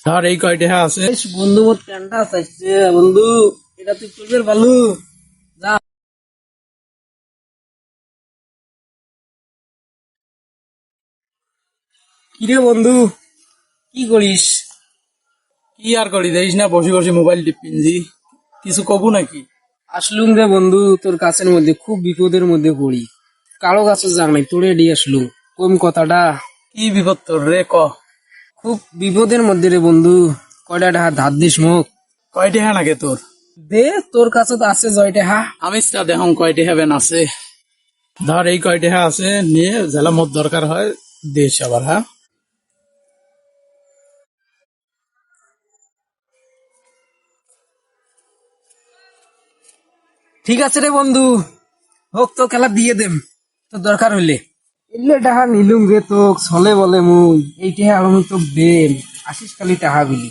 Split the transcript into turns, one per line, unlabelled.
ধর এই কয়টা আছে।
বেশ বন্ধু মোর প্যান্টটা চাইছে বন্ধু, এটা তুই করবে ভালো। যা। কিরে বন্ধু, কি করিস?
কি আর করি দেখিস না, বসে বসে মোবাইল টিপিনজি। কিছু কবু নাকি?
আসলুম রে বন্ধু, তোর কাছের মধ্যে খুব বিপদের মধ্যে পড়ি। কারো কাছে যাক নাই, তোরে এড়িয়ে আসলুম। কম কথাটা।
কি বিপদ তোর রে ক।
খুব বিপদের মধ্যে রে বন্ধু। কয়টা টাকা ধার দিস মোক।
কয়টা হ্যাঁ নাকি তোর?
দে, তোর কাছে তো আছে জয়টা হা।
আমি দেখুন কয়টা হ্যাঁ আছে। ধর এই কয়টা হ্যাঁ আছে, নিয়ে জেলা মত দরকার হয় দেশ আবার। হ্যাঁ,
ঠিক আছে রে বন্ধু, হোক তো খেলা দিয়ে দেম তোর দরকার হইলে। এলে টাকা নিলুম রে তোক, ছলে বলে মুই এই টাকা আমি তোক দেম। আসিস খালি টাকা গুলি।